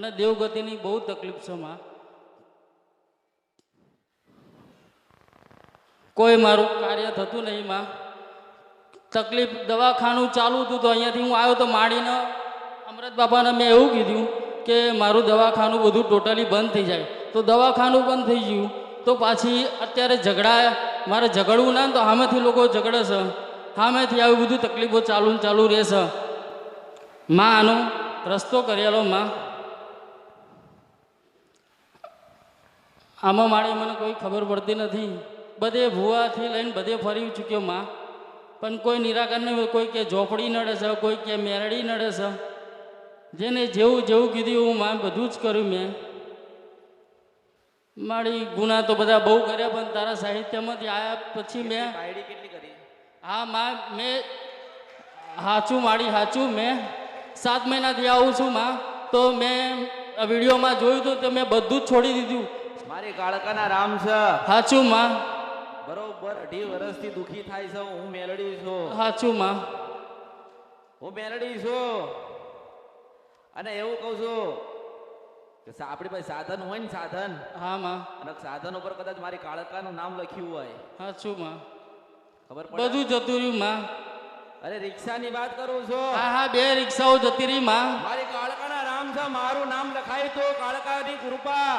મને દેવગતિની બહુ તકલીફ છે માં. કોઈ મારું કાર્ય થતું નહીં માં. તકલીફ દવાખાનું ચાલુ હતું તો અહીંયાથી હું આવ્યો તો માડીને અમૃત બાપાને મેં એવું કીધું કે મારું દવાખાનું બધું ટોટલી બંધ થઈ જાય. તો દવાખાનું બંધ થઈ ગયું તો પાછી અત્યારે ઝઘડા મારે ઝઘડવું ના તો સામેથી લોકો ઝઘડે છે. સામેથી આવી બધું તકલીફો ચાલુ રહેશે. માં આનો રસ્તો કરેલો માં. આમાં મારી મને કોઈ ખબર પડતી નથી. બધે ભૂવાથી લઈને બધે ફરી ચૂક્યો માં, પણ કોઈ નિરાકરણ નહીં. કોઈ કે ઝોપડી નડે છે, કોઈ કે મેરડી નડે છે. જેને જેવું જેવું કીધું હું માં બધું જ કર્યું મેં. મારી ગુના તો બધા બહુ કર્યા, પણ તારા સાહિત્યમાંથી આવ્યા પછી મેં કેટલી કરી? હા માં, મેં સાચું મેં 7 મહિનાથી આવું છું માં. તો મેં વિડીયોમાં જોયું હતું તો મેં બધું જ છોડી દીધું. મારી કાળકાના રામ છે. સાચું માં. બરોબર 2.5 વર્ષથી દુખી થાય છે. હું મેલડી છું. સાચું માં. હું મેલડી છું. અને એવું કહું છું કે આપણી પાસે સાધન હોય ને સાધન. હા માં. અને સાધન ઉપર કદાચ મારી કાળકાનું નામ લખ્યું હોય. સાચું માં. ખબર પડે? બધું જતું રહ્યું માં. અરે રિક્ષાની વાત કરું છું. હા 2 રિક્ષાઓ જતી રહી માં. મારી કાળકાના રામ છે. મારું નામ લખાય તો કાળકાની કૃપા.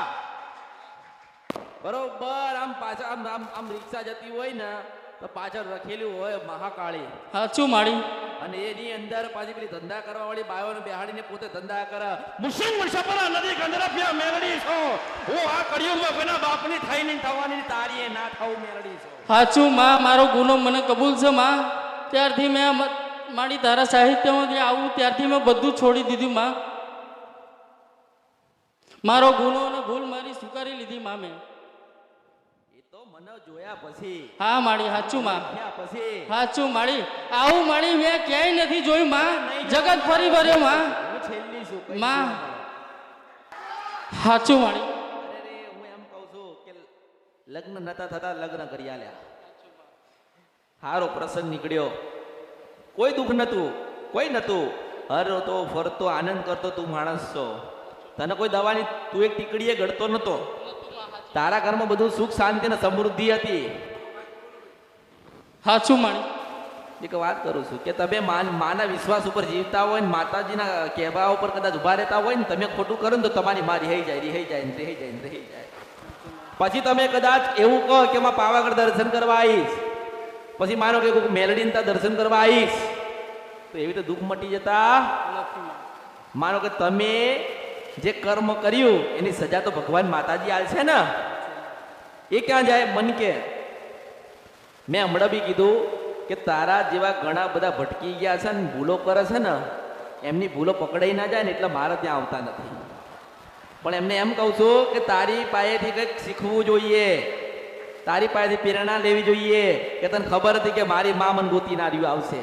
બરોબર આમ પાછળ આમ રિક્ષા જતી હોય ને તો પાછળ રખેલું હોય મહાકાળી. સાચું માડી. અને એની અંદર પાછી પેલી ધંધા કરવા વાળી બાયોને બેહાડીને પોતે ધંધા કરે. મુસ્લિમ વર્ષપરા નદી ગંદરફિયા મેલડી છો. હું આ કળિયુગમાં કોઈના બાપની થઈ નહીં થવાની તારી એ ના થવું મેલડી છો. સાચું માં. મારો ગુનો મને કબૂલ છે માં. ત્યારથી મેં મારી તારા સાહિત્યમાંથી આવું ત્યારથી મેં બધું છોડી દીધું માં. મારો ગુનો અને ભૂલ મારી સ્વીકારી લીધી માં મેં. તો મને જોયા પછી. હા માડી. સાચું માં. પછી સાચું માડી. આવું માડી મેં ક્યાંય નથી જોયું માં. જગત ફરી ભર્યો માં. હું છેલ્લી છું માં. સાચું માડી. અરે હું એમ કહું છું કે લગ્ન નતા થતા લગ્ન કરી આલ્યા. સારો પ્રસંગ નીકળ્યો. કોઈ દુઃખ નતું, કોઈ નતું. હરતો ફરતો આનંદ કરતો તું માણસ છો. તને કોઈ દવાની તું એક ટીકડીએ ગળતો નતો. તારા ઘરમાં બધું સુખ શાંતિ અને સમૃદ્ધિ હતી. સાચું માડી. એક વાત કરું છું કે તમે માના વિશ્વાસ ઉપર જીવતા હોય ને માતાજીના કહેવા ઉપર કદાચ ઉભા રહેતા હોય ને તમે ખોટું કરો ને તો તમારી માં રહી જાય. પછી તમે કદાચ એવું કહો કે માં પાવાગઢ દર્શન કરવા આવીશ, પછી માનો કે મેલડીને ત્યાં દર્શન કરવા આવીશ, તો એવી રીતે દુઃખ મટી જતા. માનો કે તમે જે કર્મ કર્યું એની સજા તો ભગવાન માતાજી આલશે ને. એ ક્યાં જાય? મન કે મેં હમણાં બી કીધું કે તારા જેવા ઘણા બધા ભટકી ગયા છે ને ભૂલો કરે છે ને, એમની ભૂલો પકડાઈ ના જાય ને એટલે મારે ત્યાં આવતા નથી. પણ એમને એમ કહું છું કે તારી પાસેથી કંઈક શીખવું જોઈએ. તારી પાસેથી પ્રેરણા લેવી જોઈએ કે તને ખબર હતી કે મારી મા મને ગોતી ના રહ્યું આવશે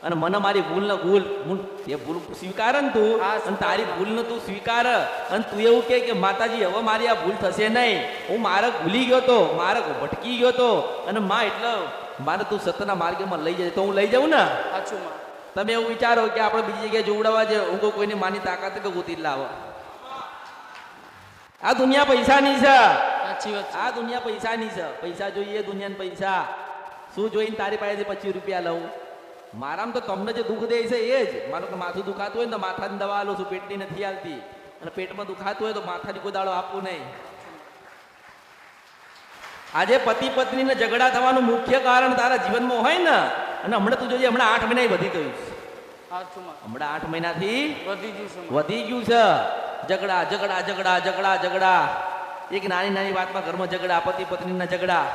અને મને મારી ભૂલ એ ભૂલ સ્વીકાર ને તું, અને તારી ભૂલને તું સ્વીકાર અને તું એવું કે માતાજી હવે મારી આ ભૂલ થશે નહીં. હું માર્ગ ભૂલી ગયો તો, માર્ગ ભટકી ગયો તો, અને માં એટલે મારે તું સત્યના માર્ગમાં લઈ જાય તો હું લઈ જાઉં ને. સાચું માં. તમે એવું વિચારો કે આપણે બીજી જગ્યાએ જોવડાવવા છે, હું કોઈની માની તાકાત કે ગોતી લાવો. આ દુનિયા પૈસાની છે. સાચી વાત. આ દુનિયા પૈસાની છે. પૈસા જોઈએ દુનિયાને પૈસા. શું જોઈને તારી પાસેથી 25 રૂપિયા લઉં? મારામાં તો તમને જે દુઃખ દે છે એ જ. માનો કે માથું દુખાતું હોય ને તો માથાની દવા આલું છું, પેટની નથી આવતી. અને પેટમાં દુખાતું હોય તો માથાની કોઈ દાડો આપવું નહીં. આજે પતિ પત્નીને ઝઘડા થવાનું મુખ્ય કારણ તારા જીવનમાં હોય ને, અને હમણાં તું જોઈએ હમણાં 8 મહિના વધી ગયું છે. હમણાં 8 મહિનાથી વધી ગયું છે. ઝઘડા. એક નાની વાતમાં ઘરમાં ઝઘડા, પતિ પત્નીના ઝઘડા.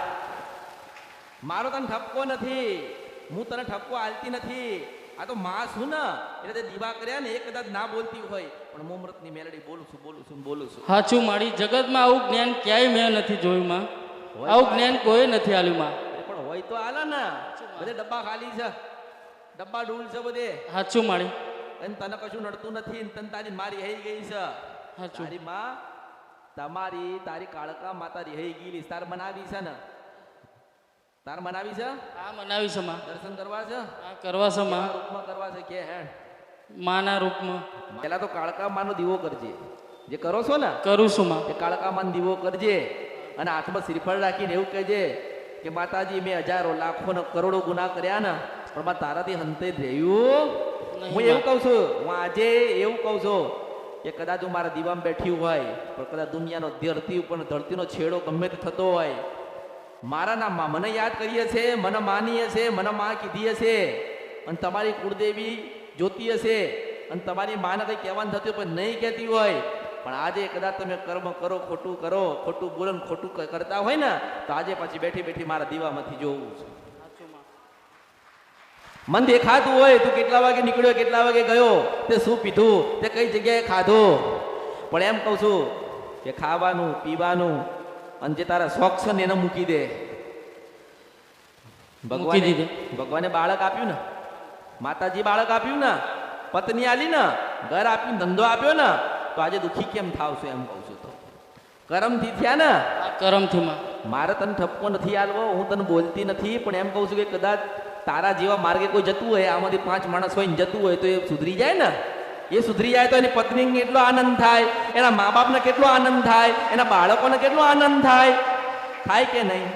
મારો તને ઠપકો નથી, હું તને ઠપકો આલતી નથી. આ તો માં છું ને એટલે તે દીવા કર્યા ને એ કદાચ ના બોલતી હોય પણ મોમરતની મેલડી બોલું છું. સાચું માડી. જગતમાં આવું જ્ઞાન ક્યાંય મેં નથી જોયું માં. આવું જ્ઞાન કોઈ નથી આલ્યું માં. પણ હોય તો આલે ને. બધે ડબ્બા ખાલી છે, ડબ્બા ડૂલ છે બધે. સાચું માડી. અને તને કશું નડતું નથી. તને તારી મારી હઈ ગઈ છે. તારી માં તારી કાળકા માતા રહી ગયેલી. તાર મનાવી છે ને? તાર મનાવી છે? હા મનાવી છે માં. દર્શન કરવા છે? હા કરવા છે માં. રૂપમાં કરવા છે કે હે માના રૂપમાં પેલા તો કાળકા માનો દીવો કરજે, જે કરો છો ને કરું છું માં. એ કાળકા માનો દીવો કરજે અને હાથમાં શ્રીફળ રાખીને એવું કહેજે કે માતાજી મેં હજારો લાખો ને કરોડો ગુના કર્યા ને પણ માં તારાથી હંતે જ રહ્યું. હું એવું કહું છું, હું આજે એવું કહું છું કે કદાચ હું મારા દીવામાં બેઠી હોય પણ કદાચ દુનિયાનો ધરતી ઉપર ધરતીનો છેડો ગમે તે થતો હોય, મારા નામમાં મને યાદ કરીએ છે, મને માનીએ છે, મને માં કીધી હશે અને તમારી કુળદેવી જોતી હશે અને તમારી માને કંઈ કહેવાનું થતું પણ નહીં કહેતી હોય, પણ આજે કદાચ તમે કર્મ કરો, ખોટું બોલો ને ખોટું કરતા હોય ને તો આજે પાછી બેઠી બેઠી મારા દીવામાંથી જોવું છે. મન દેખાતું હોય તું કેટલા વાગે નીકળ્યો, કેટલા વાગે ગયો, તે શું પીધું, તે કઈ જગ્યાએ ખાધું, પણ એમ કહું છું કે ખાવાનું પીવાનું અને જે તારા શોખ છે ને એને મૂકી દે. મૂકી દીધે. ભગવાને બાળક આપ્યું ને, માતાજી બાળક આપ્યું ને, પત્ની આલી ને, ઘર આપ્યું, ધંધો આપ્યો ને, તો આજે દુઃખી કેમ થાવ છો એમ કહું છું. તો કરમથી થયા ને, આ કરમથી માં. મારે તને ઠપકો નથી આલવો, હું તને બોલતી નથી, પણ એમ કહું છું કે કદાચ તારા જેવા માર્ગે કોઈ જતું હોય, આમાંથી 5 માણસ હોય ને જતું હોય તો એ સુધરી જાય ને. એ સુધરી જાય તો એની પત્નીને કેટલો આનંદ થાય, એના મા બાપને કેટલો આનંદ થાય, એના બાળકોને કેટલો આનંદ થાય. થાય કે નહીં?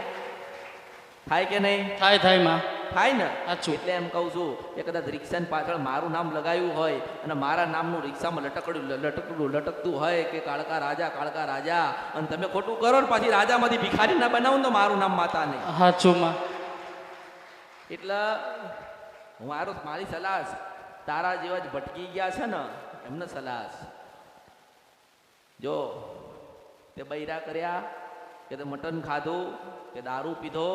થાય કે નહીં? થાય માં. થાય ને. સાચું. એટલે એમ કહું છું કે કદાચ રિક્ષાની પાછળ મારું નામ લગાવ્યું હોય અને મારા નામનું રિક્ષામાં લટકતું હોય કે કાળકા રાજા અને તમે ખોટું કરો ને પાછી રાજામાંથી ભિખારી ના બનાવું તો મારું નામ માતા નહીં. સાચું માં. એટલે મારી સલાહ છે, તારા જેવા જ ભટકી ગયા છે ને એમને સલાહ છે. જો તે બૈરા કર્યા કે તે મટન ખાધું કે દારૂ પીધો,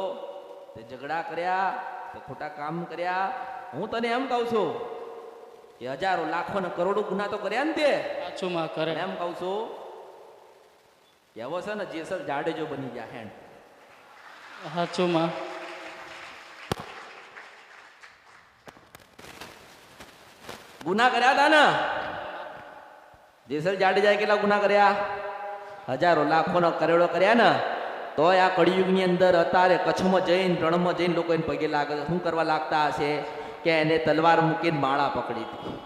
તે ઝઘડા કર્યા, તે ખોટા કામ કર્યા, હું તને એમ કહું છું કે હજારો લાખો ને કરોડો ગુના તો કર્યા ને તે. સાચું માં કરે. એમ કહું છું કે હવે છે ને જેસલ જાડેજો બની જા હેન્ડ. સાચું માં. ગુના કર્યા હતા ને, જેસલ જાડેજાએ કેટલા ગુના કર્યા? હજારો લાખો નો કરોડો કર્યા ને, તોય આ કળિયુગની અંદર અત્યારે કચ્છમાં જઈને રણમાં જઈને લોકો એને પગે લાગે, શું કરવા લાગતા હશે કે એને તલવાર મૂકીને માળા પકડી હતી.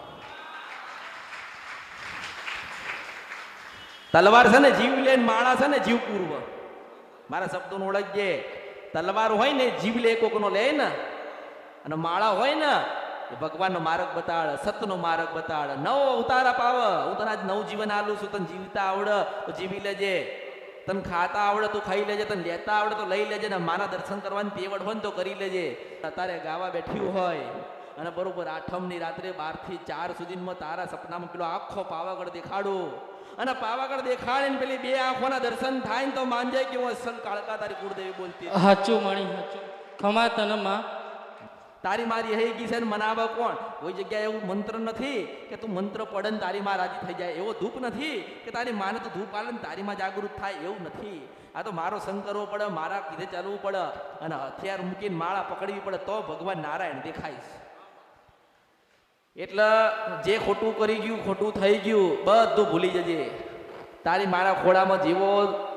તલવાર છે ને જીવ લે, માળા છે ને જીવ પૂર્વ. મારા શબ્દોને ઓળખજે. તલવાર હોય ને જીવ લે કોકનો લે ને, અને માળા હોય ને ભગવાનનો માર્ગ બતાડ, સતનો માર્ગ બતાડ, નવો અવતારા પાવ. હું તને આજ નવું જીવન આલું છું, તને જીવતા આવડે તો જીવી લેજે, તને ખાતા આવડે તો ખાઈ લેજે, તને લેતા આવડે તો લઈ લેજે, ને માના દર્શન કરવાની તેવડ હોય ને તો કરી લેજે. તારે ગાવા બેઠ્યું હોય અને બરોબર આઠમની રાત્રે 12 થી 4 સુધીમાં તારા સપનામાં પેલો આખો પાવાગઢ દેખાડું અને પાવાગઢ દેખાડીને પેલી 2 આંખોના દર્શન થાય ને તો માનજે કે હું અસલ કાળકા તારી કુળદેવી બોલતી. સાચું મણી. સાચું. ખમા તને માં. તારી મારી હઈ ગઈ છે ને મનાવે કોણ? કોઈ જગ્યાએ એવું મંત્ર નથી કે તું મંત્ર પડે ને તારી માં રાજી થઈ જાય, એવો ધૂપ નથી કે તારી માને તું ધૂપ આલે ને તારી માં જાગૃત થાય, એવું નથી. આ તો મારો સંગ કરવો પડે, મારા કીધે ચાલવું પડે અને હથિયાર મૂકીને માળા પકડવી પડે તો ભગવાન નારાયણ દેખાય છે. એટલે જે ખોટું કરી ગયું, ખોટું થઈ ગયું, બધું ભૂલી જજે. તારી મારા ખોળામાં જેવો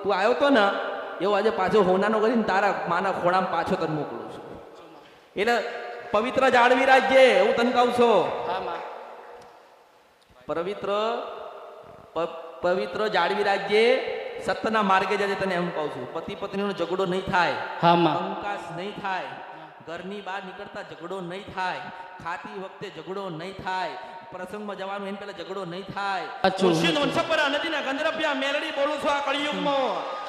તું આવ્યો તો ને એવો આજે પાછો હોનાનો કરીને તારા માના ખોળામાં પાછો તને મોકલું છું. એટલે પવિત્ર જાળવી રાખજે, હું તને કહું છું. પવિત્ર જાળવી રાખજે, સત્યના માર્ગે જજે, તને એમ કહું છું. પતિ પત્નીનો ઝઘડો નહીં થાય, કંકાસ નહીં થાય, ઘરની બહાર નીકળતા ઝઘડો નહીં થાય, ખાતી વખતે ઝઘડો નહીં થાય, પ્રસંગમાં જવાનું એને પેલા ઝઘડો નહીં થાય. નદીના ગંધરપિયા મેલડી બોલું છું. આ કળિયુગમાં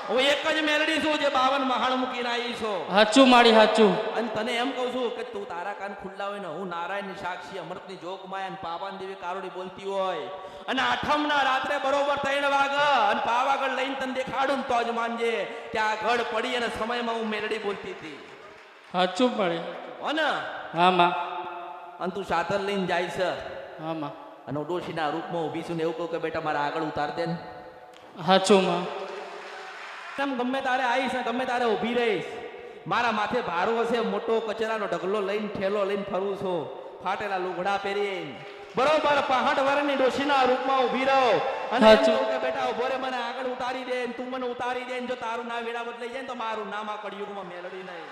હું એક જ મેલડી છું જે 52 મહાણ મૂકીને આવી છું. સાચું મારી. સાચું. અને તને એમ કહું છું કે તું તારા કાન ખુલ્લા હોય ને, હું નારાયણની સાક્ષી, અમૃતની જોગમાયા અને પાવાન દેવી કારોડી બોલતી હોય અને આઠમના રાત્રે બરોબર 3 વાગે અને પાવાગઢ લઈને તને દેખાડું તો જ માનજે કે આ ઘડ પડી અને સમયમાં હું મેલડી બોલતી હતી. સાચું પડે. હો ને? હા માં. અને તું સાધન લઈને જાય છે. હા માં. અને ડોશીના રૂપમાં ઊભી છું ને એવું કહું કે બેટા મારા આગળ ઉતાર દે ને. સાચું માં. ગમે તારે આવીશ ને ગમે તારે ઊભી રહીશ, મારા માથે ભારો હશે, મોટો કચરાનો ઢગલો લઈને ઠેલો લઈને ફરું છું, ફાટેલા લુગડા પહેરીને બરોબર 65 વર્ષની ડોશીના રૂપમાં ઊભી રહો અને એમ કહું કે બેટા ઉભો રે, મને આગળ ઉતારી દે, તું મને ઉતારી દે. જો તારું નામ વેડા બદલાઈ જાય ને તો મારું નામ આ કળિયુગમાં મેલડી નહીં.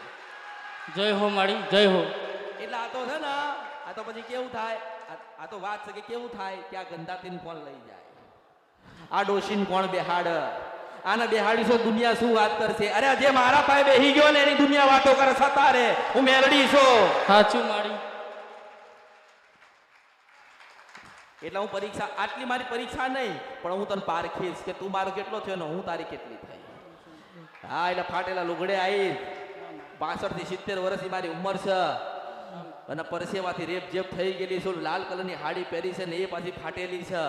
જય હો મારી, જય હો. એટલે આ તો છે ને, આ તો પછી કેવું થાય આ તો વાત છે કે કેવું થાય કે આ ગંધાતીને કોણ લઈ જાય, આ ડોશીને કોણ બેહાડ, આને બેહાડીશો દુનિયા શું વાત કરશે? અરે જે મારા પાસે બેહી ગયો ને એની દુનિયા વાતો કરે છતાં રે હું મેલડી છું. સાચું માડી. એટલે હું પરીક્ષા, આટલી મારી પરીક્ષા નહીં પણ હું તને પારખીશ કે તું મારો કેટલો થયો ને હું તારી કેટલી થઈ. હા એટલે ફાટેલા લુગડે આવી 65 થી 70 વર્ષની મારી ઉંમર છે અને પરસેવાથી રેપ જેપ થઈ ગયેલી છું, લાલ કલરની હાડી પહેરી છે ને એ પાછી ફાટેલી છે.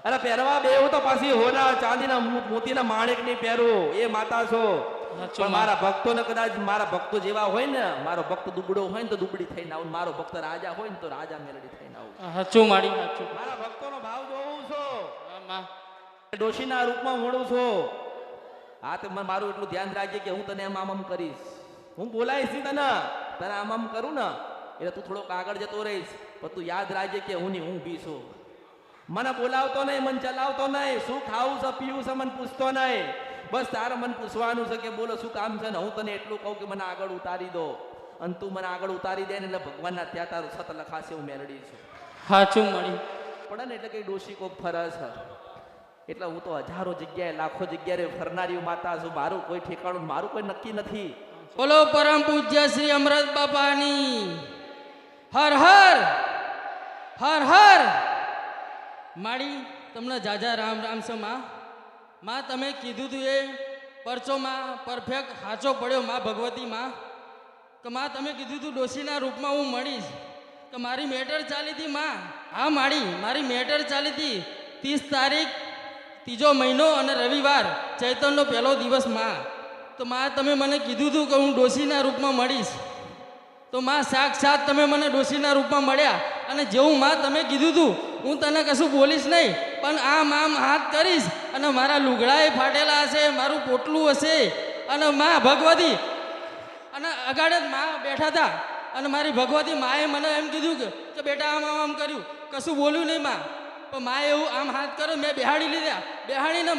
અરે પહેરવા બે તો પાછી હોના ચાંદીના મોતીના માણેકની પહેરું, એ માતા છો. પણ મારા ભક્તોને કદાચ મારા ભક્તો જેવા હોય ને, મારો ભક્ત દુબળો હોય ને તો દુબળી થઈને આવું, મારો ભક્ત રાજા હોય ને તો રાજા મેલડી થઈને આવું. સાચું માડી, સાચું. મારા ભક્તોનો ભાવ જોઉં છું, હા માં. ડોશીના રૂપમાં મળું છું. હા તો મારું એટલું ધ્યાન રાખજે કે હું તને એમ આમ કરીશ, હું બોલાઈશ નહીં તને આમ કરું ને એટલે તું થોડોક આગળ જતો રહીશ, પણ તું યાદ રાખજે કે હું નહીં હું બી છું. મને બોલાવતો નહીં, મને ચલાવતો નહીં, શું ખાવું છે પીવું છે મને પૂછતો નહીં, બસ તારે મને પૂછવાનું છે કે બોલો શું કામ છે ને હું તને એટલું કહું કે મને આગળ ઉતારી દો, અને તું મને આગળ ઉતારી દે ને એટલે ભગવાનના ત્યાં તારું સત લખાશે હું મેલડી છું. સાચું મળી પડે ને એટલે કઈ ડોશી કોક ફરે છે, એટલે હું તો હજારો જગ્યાએ લાખો જગ્યાએ ફરનારી માતા છું, મારું કોઈ ઠેકાણું મારું કોઈ નક્કી નથી. બોલો પરમ પૂજ્ય શ્રી અમૃત બાપાની હર હર હર હર. માડી તમને જાજા રામ રામ છે માં. માં તમે કીધું તું એ પરચો માં પરફેક્ટ સાચો પડ્યો માં ભગવતી માં, કે માં તમે કીધું તું ડોશીના રૂપમાં હું મળીશ, કે મારી મેટર ચાલી હતી માં. હા માડી મારી મેટર ચાલી હતી 30 તારીખ 3જો મહિનો અને રવિવાર ચૈતનનો પહેલો દિવસ માં. તો માં તમે મને કીધું હતું કે હું ડોશીના રૂપમાં મળીશ, તો માં સાક્ષાત તમે મને ડોશીના રૂપમાં મળ્યા. અને જેવું માં તમે કીધું હતું હું તને કશું બોલીશ નહીં, પણ આમ હાથ કરીશ અને મારા લુગડાએ ફાટેલા હશે, મારું પોટલું હશે, અને માં ભગવતી અને અગાડ જ માં બેઠા હતા અને મારી ભગવતી માએ મને એમ કીધું કે બેટા આમ કર્યું, કશું બોલ્યું નહીં માં, પણ માએ એવું આમ હાથ કર્યો, મેં બેહાડી લીધા. બેહાડીને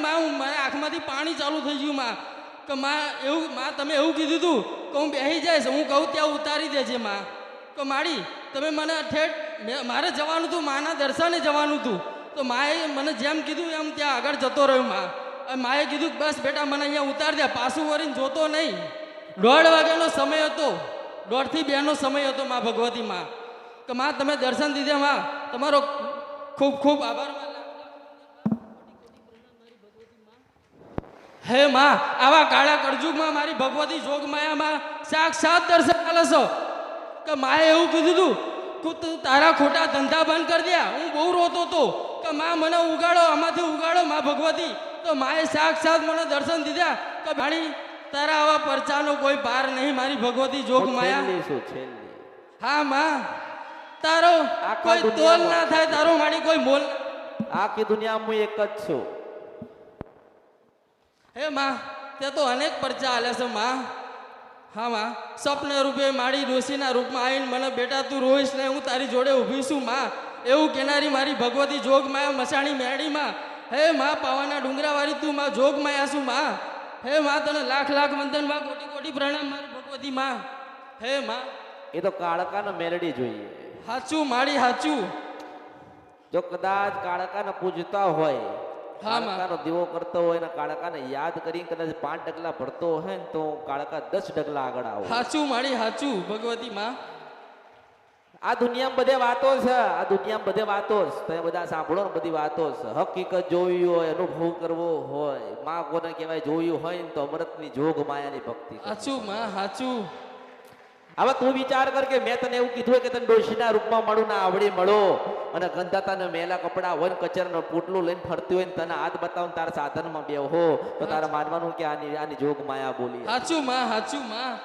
માં મારા આંખમાંથી પાણી ચાલુ થઈ ગયું માં, કે માં તમે એવું કીધું હતું કે હું બેસી જઈશ, હું કહું ત્યાં ઉતારી દેજે માં. તો માડી તમે મને ઠેઠ મારે જવાનું હતું, માના દર્શને જવાનું હતું, તો માએ મને જેમ કીધું એમ ત્યાં આગળ જતો રહ્યો માં. માએ કીધું બસ બેટા મને અહીંયા ઉતારી દે, પાછું વળીને જોતો નહીં. 1:30 વાગ્યાનો સમય હતો, 1:30 થી 2નો સમય હતો માં ભગવતી માં, કે માં તમે દર્શન દીધા માં, તમારો ખૂબ ખૂબ આભાર. હે માં આવા કાળા કળજુગમાં મારી ભગવતી જોગમાયામાં સાક્ષાત દર્શન આલે છો, કે માએ એવું કીધું હતું કે તું તારા ખોટા ધંધા બંધ કરી દે. હું બહુ રોતો હતો કે માં મને ઉગાડો, આમાંથી ઉગાડો માં ભગવતી. તો માએ સાક્ષાત મને દર્શન દીધા કે ભાણી તારા આવા પરચાનો કોઈ પાર નહીં મારી ભગવતી જોગમાયા. હા માં તારો કોઈ તોલ ના થાય, તારો મારી કોઈ મોલ. આખી દુનિયામાં હું એક જ છું. હે માં તે તો અનેક પરચા હાલે છે માં. હા માં સપને રૂપે મારી ડોશીના રૂપમાં આવીને મને બેટા તું રોઈશ ને હું તારી જોડે ઊભી છું માં, એવું કેનારી મારી ભગવતી જોગમાયા મસાણી મેરડીમાં. હે માં પાવાના ડુંગરાવાળી તું માં જોગમાયા છું માં. હે માં તને લાખ લાખ વંદન માં, કોટી કોટી પ્રણામ મારી ભગવતી માં. હે માં એ તો કાળકાને મેરડી જોઈએ. હાચું માડી હાચું. જો કદાચ કાળકાને પૂજતા હોય, કાળકાનો દીવો કરતો હોય ને કાળકાને યાદ કરી કદાચ 5 ડગલા ભરતો હોય ને તો કાળકા 10 ડગલા આગળ આવે. હાચું માડી હાચું ભગવતી માં. આ દુનિયામાં બધે વાતો છે, આ દુનિયામાં બધે વાતો છે, તમે બધા સાંભળો ને બધી વાતો છે. હકીકત જોવી હોય, અનુભવ કરવો હોય, માં કોને કહેવાય જોયું હોય ને તો અમૃતની જોગ માયાની ભક્તિ. હાચું માં હાચું. હવે તું વિચાર કર કે મેં તને એવું કીધું કે તને ડોશીના રૂપમાં મળું ને આવડી મળો, અને ગંધાતાને મેલા કપડા હોય ને કચરનો પોટલું લઈને ફરતી હોય ને તને હાથ બતાવું તારા સાધનમાં બેહો તો તારે માનવાનું કે આની જોગ માયા બોલી. હાચું માં હાચું માં.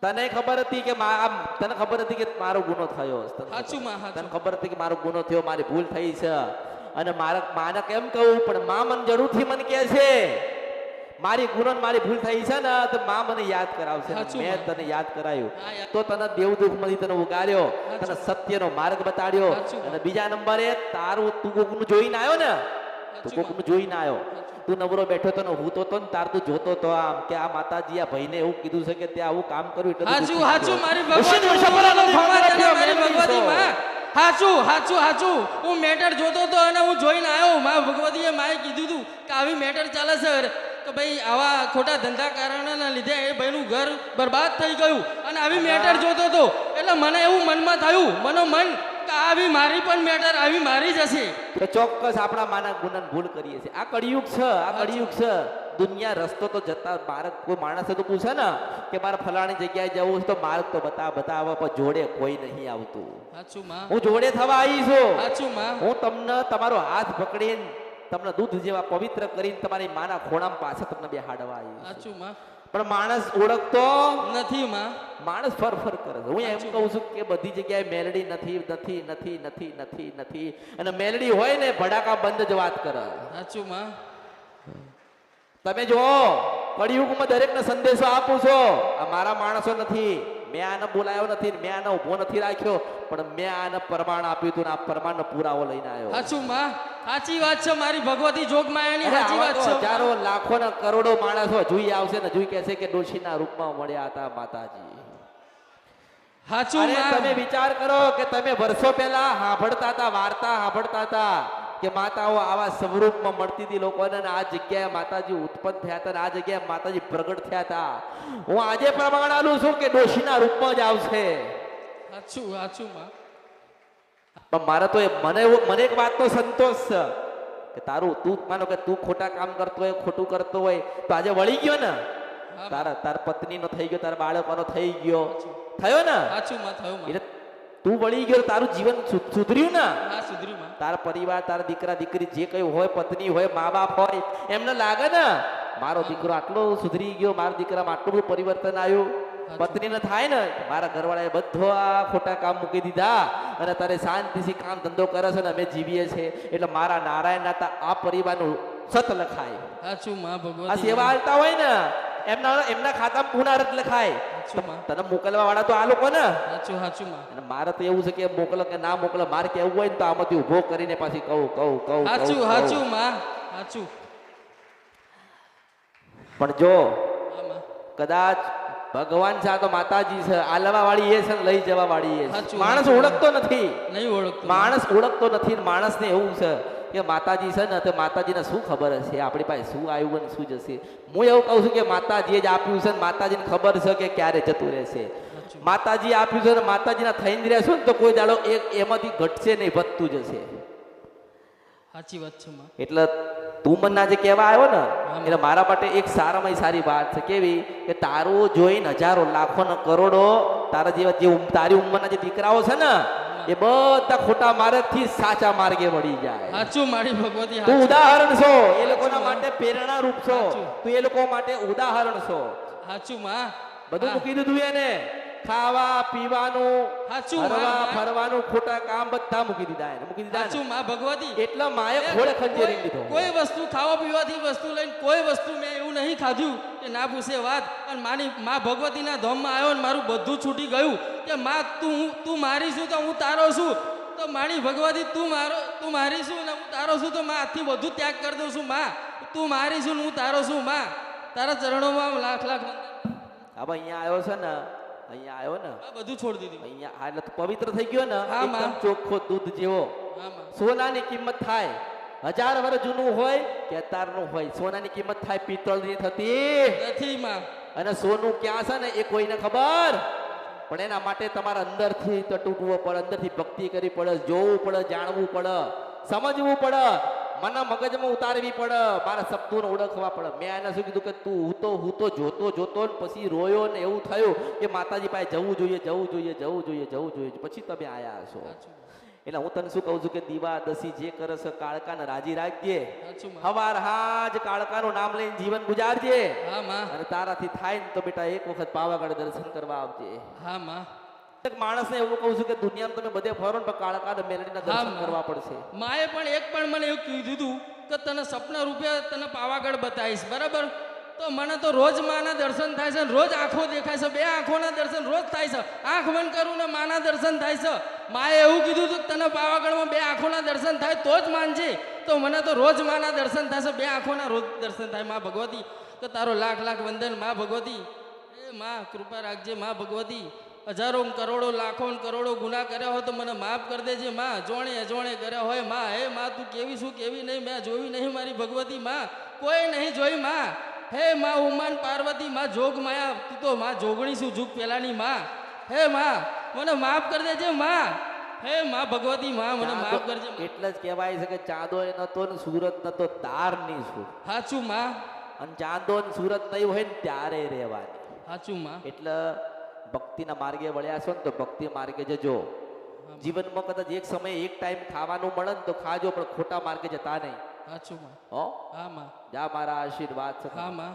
તને ખબર હતી કે તને ખબર હતી કે મારો ગુનો થયો, તને ખબર હતી કે મારો ગુનો થયો, મારી ભૂલ થઈ છે, અને મારા માને કેમ કહું પણ માં મને જરૂરથી મને કહે છે મારી ગુનો મારી ભૂલ થઈ છે ને તો માં મને યાદ કરાવશે. મેં તને યાદ કરાયું તો તને દેવ દુઃખ માંથી તને ઉગાર્યો, તને સત્યનો માર્ગ બતાડ્યો. અને બીજા નંબરે તારું તું કોકનું જોઈને આવ્યો ને, તું કોકનું જોઈને આવ્યો તું નવરો બેઠો તો ને હું તો ને તાર તું જોતો તો આમ કે આ માતાજી આ ભાઈને એવું કીધું છે કે તે આવું કામ કર્યું એટલે તું હાચું દુઃખી હાચું થયો. મારી ઋષિ ભગવતી વૃષભરાનો ખમા તને દીકરો મારી મેળવી ભગવતી છો. માં હાચું હાચું હાચું હું મેટર જોતો તો અને હું જોઈને આવ્યો મા ભગવતીએ માએ કીધું તું કે આવી મેટર ચાલે છે તો ભાઈ આવા ખોટા ધંધા કારણના લીધે એ ભાઈનું ઘર બરબાદ થઈ ગયું અને આવી મેટર જોતો તો એટલે મને એવું મનમાં થયું મન કે આવી મારી પણ મેટર આવી મારી જ હશે તો ચોક્કસ આપણા માના ગુનાને ભૂલ કરીએ છીએ. આ કળિયુગ છે, આ કળિયુગ છે. દુનિયા રસ્તો તો જતા માર્ગ કોઈ માણસે તો પૂછે ને કે મારે ફલાણી જગ્યાએ જવું છે તો માર્ગ તો બતાવવા પણ જોડે કોઈ નહીં આવતું. હાચું માં હું જોડે થવા આવી છું. હાચું માં હું તમને તમારો હાથ પકડીને તમને દૂધ જેવા પવિત્ર કરીને તમારી માના ખોળામાં પાછા તમને બેહાડવા આવી છું. હાચું માં પણ માણસ ઓળખતો નથી માં માણસ ફર કરે છે. હું એમ સાચું. કહું છું કે બધી જગ્યાએ મેલડી નથી નથી નથી નથી નથી નથી અને મેલડી હોય ને ભડાકા બંધ જ વાત કરે. હાચું માં તમે જો કળિયુગમાં દરેકને સંદેશો આપું છો. આ મારા માણસો નથી, મેં આને બોલાયો નથી, મેં આને ઉભો નથી રાખ્યો, પણ મેં આને પ્રમાણ આપ્યું હતું ને આ પ્રમાણનો પુરાવો લઈને આવ્યો. હાચું માં સાચી વાત છે મારી ભગવતી જોગમાયાની અરે સાચી આવા વાત તો છે હજારો લાખો ને કરોડો માણસો જોઈ આવશે ને જોઈ કહેશે કે ડોશીના રૂપમાં મળ્યા હતા માતાજી. હાચું અરે તમે માં વિચાર કરો કે તમે વર્ષો પહેલા સાંભળતા હતા, વાર્તા સાંભળતા હતા કે માતાઓ આવા સ્વરૂપમાં મળતી હતી લોકોને અને આ જગ્યાએ માતાજી ઉત્પન્ન થયા હતા અને આ જગ્યાએ માતાજી પ્રગટ થયા હતા. હું આજે પ્રમાણ આલું છું કે ડોશીના રૂપમાં જ આવશે. હાચું હાચું માં પણ મારે તો મને એક વાતનો સંતોષ છે કે તારું તું માનો કે તું ખોટા કામ કરતો હોય, ખોટું કરતો હોય તો આજે વળી ગયો ને, તાર પત્નીનો થઈ ગયો, તારા બાળકોનો થઈ ગયો, થયો ને, હાચું માં થયું માં એટલે તું વળી ગયો, તારું જીવન સુધર્યું ને. હા સુધર્યું માં તારા પરિવાર, તારા દીકરા દીકરી જે કઈ હોય, પત્ની હોય, મા બાપ હોય, એમને લાગે ને મારો દીકરો આટલો સુધરી ગયો, મારા દીકરામાં આટલું બધું પરિવર્તન આવ્યું. પત્નીને થાય ને મારા ઘરવાળાએ બધો આ ખોટા કામ મૂકી દીધા અને તારે શાંતિથી કામ ધંધો કરે છે ને અમે જીવીએ છીએ એટલે મારા નારાયણ નાતા આ પરિવારનું સત લખાય. હાચું માં આ ભગવતી સેવા હાલતા હોય ને એમના ખાતામાં પુનઃ લખાય. હાચું માં તને મોકલવા વાળા તો આ લોકો ને. હાચું હાચું માં અને મારે તો એવું છે કે મોકલો કે ના મોકલો, મારે કેવું હોય ને તો આમાંથી ઉભો કરીને પાછી કહું હાચું હાચું માં હાચું પણ જો હા માં કદાચ ભગવાન છે આ તો માતાજી છે, આલવા વાળી એ છે ને લઈ જવા વાળી એ છે. સાચું, માણસ સાચું. ઓળખતો નથી, નહીં ઓળખતું માણસ ઓળખતો નથી. માણસને એવું છે કે માતાજી છે ને તો માતાજીને શું ખબર હશે આપણી પાસે શું આવ્યું ને શું જશે. હું એવું કહું છું કે માતાજીએ જ આપ્યું છે ને માતાજીને ખબર છે કે ક્યારે જતું રહેશે. માતાજી આપ્યું છે ને માતાજીના થઈને રહેશો ને તો કોઈ દાડો એમાંથી ઘટશે નહીં, વધતું જશે. સાચી વાત છે માં એટલે તું મને આજે કહેવા આવ્યો ને એટલે મારા માટે એક સારામાં સારી વાત છે. કેવી કે તારું જોઈને હજારો લાખો ને કરોડો તારા જેવા જે તારી ઉંમરના જે દીકરાઓ છે ને એ બધા ખોટા માર્ગથી સાચા માર્ગે વળી જાય. હાચું મારી ભગવતી તું હાચું ઉદાહરણ છો, એ લોકોના માટે પ્રેરણા રૂપ છો. સાચું. તું એ લોકો માટે ઉદાહરણ છો. હાચું માં બધું મૂકી દીધું એને, ખાવા પીવાનું, હાચું હરવા માં ફરવાનું, ખોટા કામ બધા મૂકી દીધા એને, મૂકી દીધા હાચું એને. માં ભગવતી એટલા માએ ખોળે ખંજેરી લીધો. કોઈ વસ્તુ ખાવા પીવાથી વસ્તુ લઈને કોઈ વસ્તુ મેં એવું નહીં ખાધું કે ના પૂછે વાત. અને મારી મા ભગવતીના ધામમાં આવ્યો ને મારું બધું છૂટી ગયું કે માં તું મારી છું તો હું તારો છું. તો મારી ભગવતી તું મારી છું ને હું તારો છું તો માં આજથી બધું ત્યાગ કરી દઉં છું. માં તું મારી છું ને હું તારો છું. માં તારા ચરણોમાં લાખ લાખ વંદન. હવે અહીંયા આવ્યો છે ને, અહીંયા આવ્યો ને આ બધું છોડી દીધું. અહીંયા હા, એટલે તું પવિત્ર થઈ ગયો ને, હા, માં. એકદમ ચોખ્ખો દૂધ જેવો. હા માં સોનાની કિંમત થાય 1000 વર્ષ જૂનું હોય કે અત્યારનું હોય, સોનાની કિંમત થાય પિત્તળની થતી. નથી માં અને સોનું ક્યાં છે ને એ કોઈને ખબર. પણ એના માટે તમારે અંદરથી તો તૂટવું પડે, અંદરથી ભક્તિ કરવી પડે, જોવું પડે, જાણવું પડે, સમજવું પડે, મના મગજમાં ઉતારવી પડે, મારા શબ્દોને ઓળખવા પડે. મેં એને શું કીધું કે તું હું તો જોતો ને પછી રોયો ને એવું થયું કે માતાજી પાસે જવું જોઈએ. પછી તમે આયા હશો. એટલે હું તને શું કહું છું કે દીવા દસી જે કરે છે કાળકાને રાજી રાખજે. હાચું માં હવાર હાજ કાળકાનું નામ લઈને જીવન ગુજારજે. હા માં અને તારાથી થાય ને તો બેટા એક વખત પાવાગઢ દર્શન કરવા આવજે. હા માં એક માણસને એવું કહું છું કે દુનિયામાં તમે બધે ફરો ને પણ કાળકા મેલડીના દર્શન હા, કરવા પડશે. માએ પણ એક પણ મને એવું કીધું હતું કે તને સપના રૂપે તને પાવાગઢ બતાવીશ, બરાબર? તો મને તો રોજ માના દર્શન થાય છે, રોજ આંખો દેખાય છે, બે આંખોના દર્શન રોજ થાય છે. આંખ બંધ કરું ને માના દર્શન થાય છે. માએ એવું કીધું હતું કે તને પાવાગઢમાં બે આંખોના દર્શન થાય તો જ માનજે. તો મને તો રોજ માના દર્શન થશે, બે આંખોના રોજ દર્શન થાય માં ભગવતી. તો તારો લાખ લાખ વંદન માં ભગવતી. એ માં કૃપા રાખજે માં ભગવતી. હજારો કરોડો લાખો ને કરોડો ગુના કર્યા હોય તો મને માફ કરી દેજે માં. જોણે અજોણે કર્યા હોય માં. હે માં તું કેવી શું કેવી નહીં મેં જોયું નહીં મારી ભગવતી માં, કોઈ નહીં જોઈ માં. હે માં ઉમાન પાર્વતી માં જોગ માયા, તું તો માં જોગણી શું જુગ પેલાની માં. હે માં મને માફ કરી દેજે માં. હે માં ભગવતી માં મને માફ કરજે. એટલે જ કહેવાય છે કે ચાંદો એ નતો ને સુરત નતો તાર ની શું. સાચું માં, અને ચાંદો ને સુરત નહીં હોય ને ત્યારે રહેવાની. સાચું માં. એટલે ભક્તિના માર્ગે વળ્યા છો ને તો ભક્તિ માર્ગે જજો. જીવનમાં કદાચ એક સમય એક ટાઈમ ખાવાનું મળે ને તો ખાજો, પણ ખોટા માર્ગે જતા નહીં. સાચું માં. હો હા માં. જા મારા આશીર્વાદ છે. હા માં.